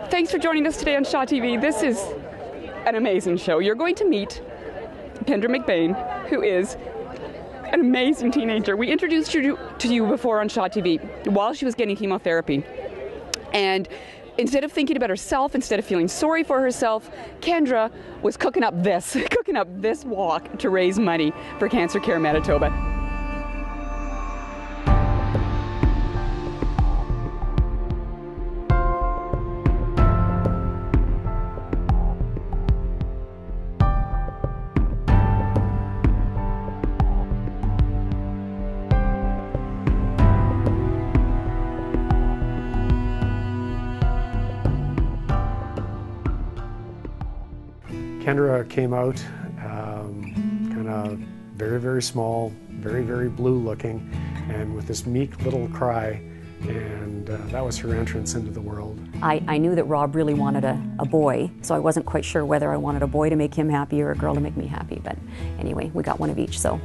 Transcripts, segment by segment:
Thanks for joining us today on Shaw TV. This is an amazing show. You're going to meet Kendra McBain, who is an amazing teenager. We introduced her to you before on Shaw TV while she was getting chemotherapy. And instead of thinking about herself, instead of feeling sorry for herself, Kendra was cooking up this walk to raise money for Cancer Care Manitoba. Kendra came out kind of very, very small, very, very blue looking, and with this meek little cry, and that was her entrance into the world. I knew that Rob really wanted a boy, so I wasn't quite sure whether I wanted a boy to make him happy or a girl to make me happy, but anyway, we got one of each, so.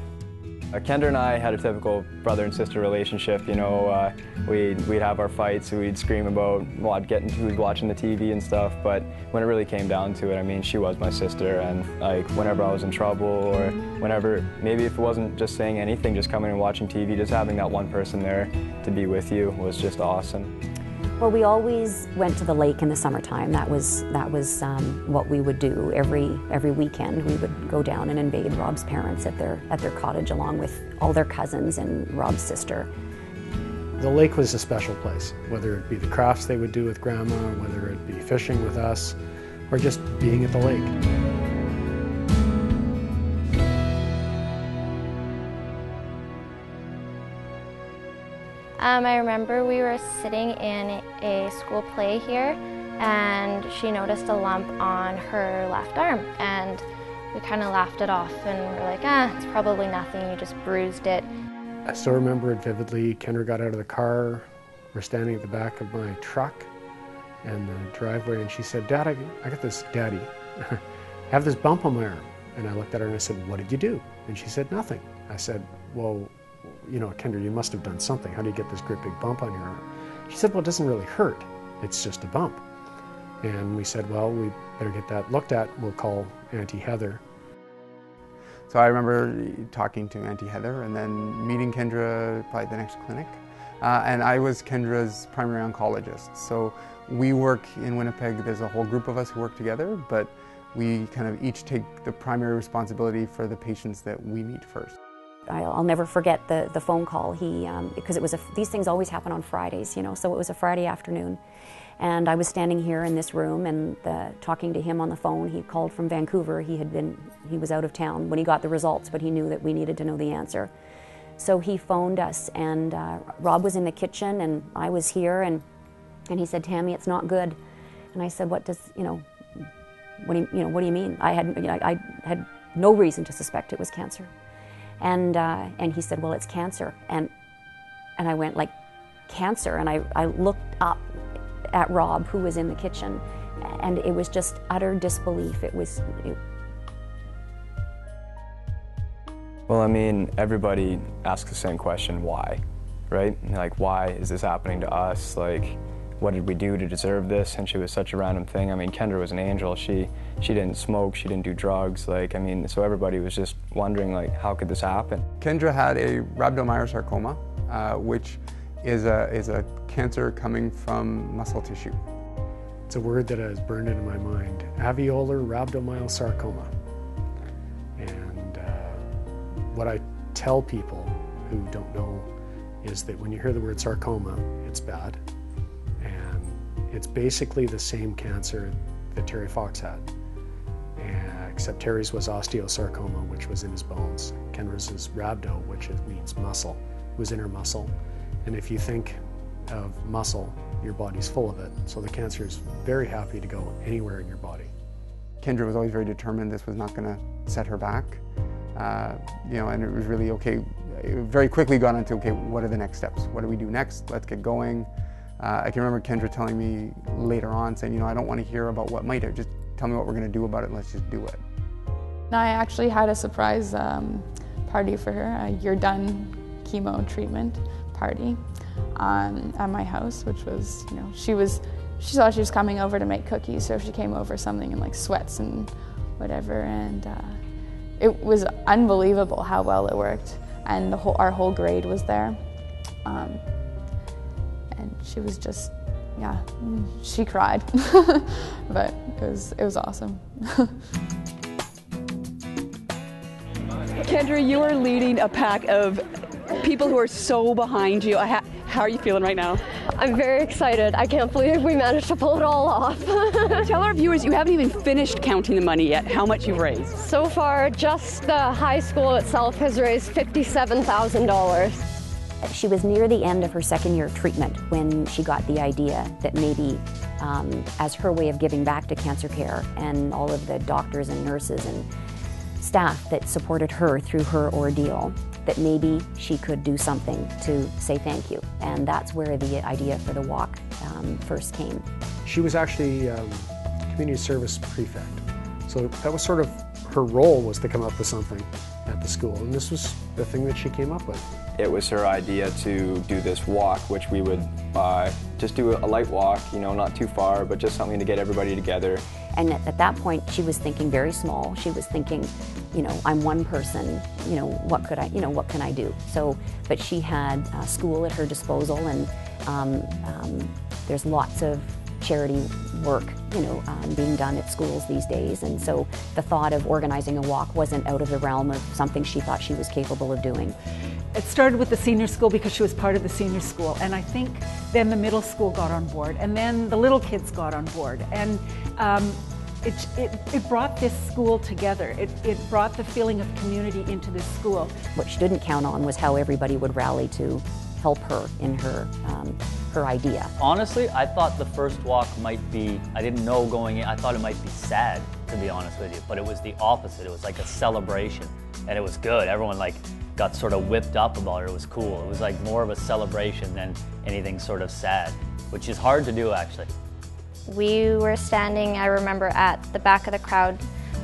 Kendra and I had a typical brother and sister relationship. You know, we'd have our fights, we'd scream about who's watching the TV and stuff, but when it really came down to it, I mean, she was my sister, and like whenever I was in trouble, or whenever, maybe if it wasn't just saying anything, just coming and watching TV, just having that one person there to be with you was just awesome. Well, we always went to the lake in the summertime. That was what we would do every weekend. We would go down and invade Rob's parents at their cottage, along with all their cousins and Rob's sister. The lake was a special place, whether it be the crafts they would do with Grandma, whether it be fishing with us, or just being at the lake. I remember we were sitting in a school play here, and she noticed a lump on her left arm, and we kind of laughed it off, and we're like, it's probably nothing, you just bruised it. I still remember it vividly. Kendra got out of the car, we're standing at the back of my truck in the driveway, and she said, Dad, I got this, Daddy, I have this bump on my arm. And I looked at her and I said, what did you do? And she said, nothing. I said, well, you know, Kendra, you must have done something. How do you get this great big bump on your arm? She said, well, it doesn't really hurt. It's just a bump. And we said, well, we better get that looked at. We'll call Auntie Heather. So I remember talking to Auntie Heather and then meeting Kendra probably at the next clinic. And I was Kendra's primary oncologist. So we work in Winnipeg, there's a whole group of us who work together, but we kind of each take the primary responsibility for the patients that we meet first. I'll never forget the phone call. Because it was these things always happen on Fridays, you know, so it was a Friday afternoon. And I was standing here in this room and talking to him on the phone. He called from Vancouver. He was out of town when he got the results, but he knew that we needed to know the answer. So he phoned us, and Rob was in the kitchen and I was here, and he said, Tammy, it's not good. And I said, what do you mean? I had no reason to suspect it was cancer. And he said, well, it's cancer. And I went, like, cancer? And I looked up at Rob, who was in the kitchen, and it was just utter disbelief. Well, I mean, everybody asks the same question, why, right? Like, why is this happening to us? Like, what did we do to deserve this? And she was such a random thing. I mean, Kendra was an angel. She didn't smoke, she didn't do drugs. Like, I mean, so everybody was just wondering, like, how could this happen? Kendra had a rhabdomyosarcoma, which is a cancer coming from muscle tissue. It's a word that has burned into my mind, alveolar rhabdomyosarcoma. And what I tell people who don't know is that when you hear the word sarcoma, it's bad. It's basically the same cancer that Terry Fox had, except Terry's was osteosarcoma, which was in his bones. Kendra's is rhabdo, which means muscle. It was in her muscle. And if you think of muscle, your body's full of it. So the cancer is very happy to go anywhere in your body. Kendra was always very determined this was not going to set her back. You know, and it was really, okay, it very quickly got into, okay, what are the next steps? What do we do next? Let's get going. I can remember Kendra telling me later on, saying, you know, I don't want to hear about what might have, just tell me what we're going to do about it, and let's just do it. I actually had a surprise party for her, a you're done chemo treatment party at my house, which was, you know, she thought she was coming over to make cookies, so she came over something in like sweats and whatever, and it was unbelievable how well it worked, and our whole grade was there, and she was just, yeah, she cried, but it was awesome. Kendra, you are leading a pack of people who are so behind you. How are you feeling right now? I'm very excited. I can't believe we managed to pull it all off. Tell our viewers, you haven't even finished counting the money yet, how much you've raised. So far, just the high school itself has raised $57,000. She was near the end of her second year of treatment when she got the idea that maybe as her way of giving back to cancer care and all of the doctors and nurses and staff that supported her through her ordeal, that maybe she could do something to say thank you. And that's where the idea for the walk first came. She was actually community service prefect. So that was sort of her role, was to come up with something at the school. And this was the thing that she came up with. It was her idea to do this walk, which we would just do a light walk, you know, not too far, but just something to get everybody together. And at that point, she was thinking very small. She was thinking, you know, I'm one person, you know, what can I do? So, but she had school at her disposal, and there's lots of charity work, you know, being done at schools these days. And so the thought of organizing a walk wasn't out of the realm of something she thought she was capable of doing. It started with the senior school because she was part of the senior school, and I think then the middle school got on board, and then the little kids got on board, and it brought this school together. It brought the feeling of community into this school. What she didn't count on was how everybody would rally to help her in her idea. Honestly, I thought the first walk might be, I didn't know going in, I thought it might be sad, to be honest with you, but it was the opposite. It was like a celebration, and it was good. Everyone got sort of whipped up about it. It was cool. It was like more of a celebration than anything sort of sad, which is hard to do actually. We were standing, I remember, at the back of the crowd,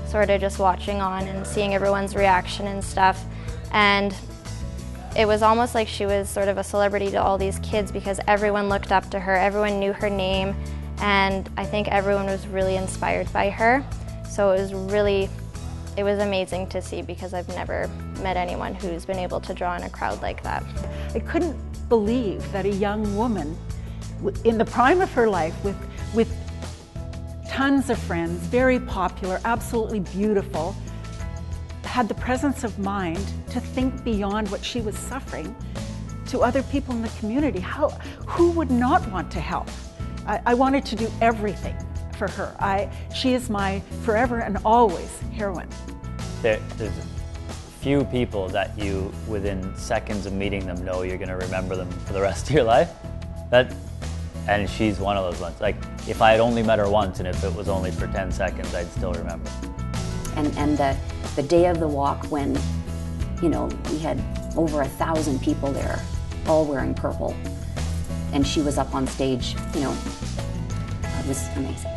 sort of just watching on and seeing everyone's reaction and stuff. And it was almost like she was sort of a celebrity to all these kids because everyone looked up to her, everyone knew her name, and I think everyone was really inspired by her. So it was amazing to see because I've never met anyone who's been able to draw in a crowd like that. I couldn't believe that a young woman in the prime of her life with tons of friends, very popular, absolutely beautiful, had the presence of mind to think beyond what she was suffering to other people in the community. Who would not want to help? I wanted to do everything for her. She is my forever and always heroine. There's a few people that you, within seconds of meeting them, know you're going to remember them for the rest of your life. And she's one of those ones. Like, if I had only met her once and if it was only for 10 seconds, I'd still remember. And the day of the walk when, you know, we had over 1,000 people there, all wearing purple, and she was up on stage, you know, it was amazing.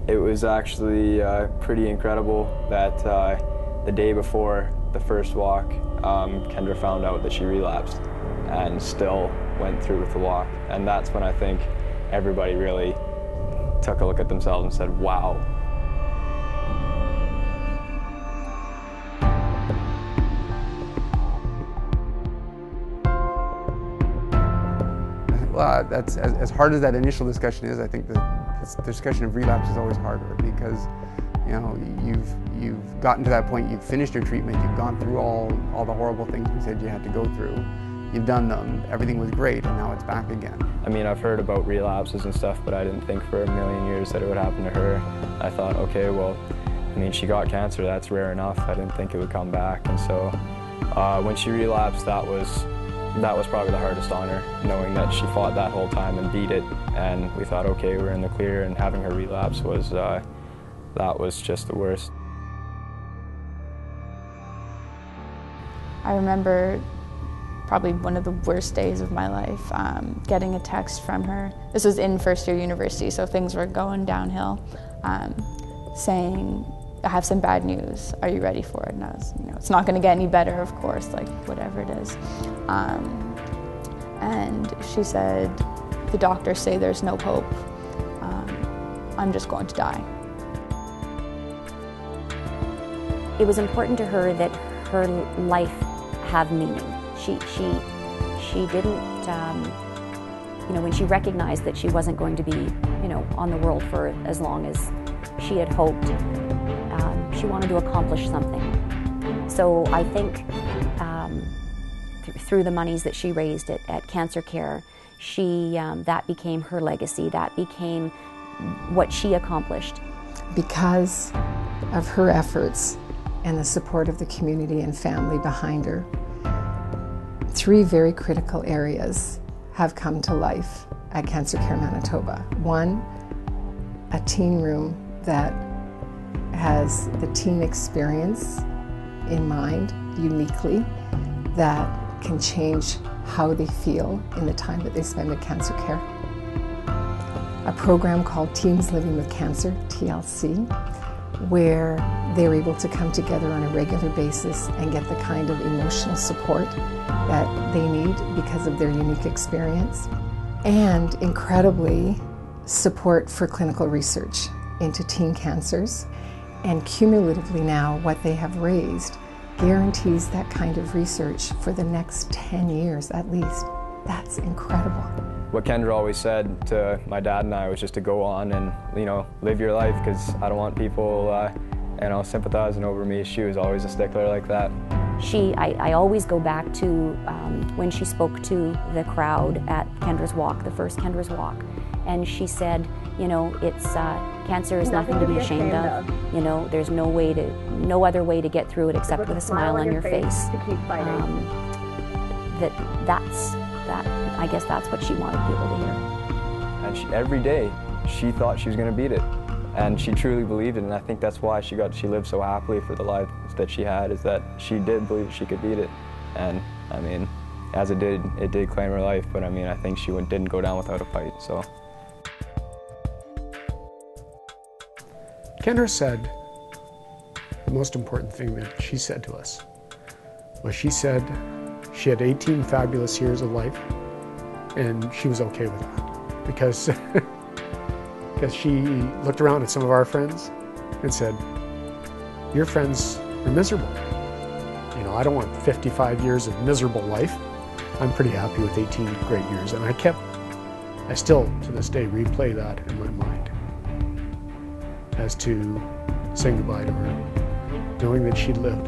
It was actually pretty incredible that the day before the first walk, Kendra found out that she relapsed and still went through with the walk. And that's when I think everybody really took a look at themselves and said, wow. Well, that's as hard as that initial discussion is. I think the discussion of relapse is always harder because, you know, you've gotten to that point. You've finished your treatment. You've gone through all the horrible things we said you had to go through. You've done them. Everything was great, and now it's back again. I mean, I've heard about relapses and stuff, but I didn't think for a million years that it would happen to her. I thought, okay, well, I mean, she got cancer. That's rare enough. I didn't think it would come back, and so when she relapsed, that was probably the hardest on her, knowing that she fought that whole time and beat it, and we thought, okay, we're in the clear, and having her relapse was, that was just the worst. I remember probably one of the worst days of my life, getting a text from her. This was in first year university, so things were going downhill, saying, I have some bad news, are you ready for it? And I was, you know, it's not gonna get any better, of course, like whatever it is. And she said, the doctors say there's no hope, I'm just going to die. It was important to her that her life have meaning. She didn't, when she recognized that she wasn't going to be, on the world for as long as she had hoped, she wanted to accomplish something. So I think through the monies that she raised at Cancer Care, that became her legacy. That became what she accomplished. Because of her efforts and the support of the community and family behind her, 3 very critical areas have come to life at Cancer Care Manitoba. 1, a teen room that has the teen experience in mind uniquely, that can change how they feel in the time that they spend at Cancer Care. A program called Teens Living with Cancer, TLC, where they're able to come together on a regular basis and get the kind of emotional support that they need because of their unique experience. And incredibly, support for clinical research into teen cancers. And cumulatively now, what they have raised guarantees that kind of research for the next 10 years at least. That's incredible. What Kendra always said to my dad and I was just to go on and, live your life, because I don't want people, sympathizing over me. She was always a stickler like that. I always go back to when she spoke to the crowd at Kendra's Walk, the first Kendra's Walk, and she said, it's cancer is nothing to be ashamed of. There's no other way to get through it except with a smile on your face. To keep fighting. I guess that's what she wanted people to hear. And every day, she thought she was going to beat it. And she truly believed it, and I think that's why she lived so happily for the life that she had, is that she did believe she could beat it. And, as it did claim her life, but I think she didn't go down without a fight, so. Kendra said the most important thing that she said to us was she said she had 18 fabulous years of life, and she was okay with that because she looked around at some of our friends and said, your friends are miserable. I don't want 55 years of miserable life. I'm pretty happy with 18 great years. And I still to this day replay that in my mind as to saying goodbye to her, knowing that she lived.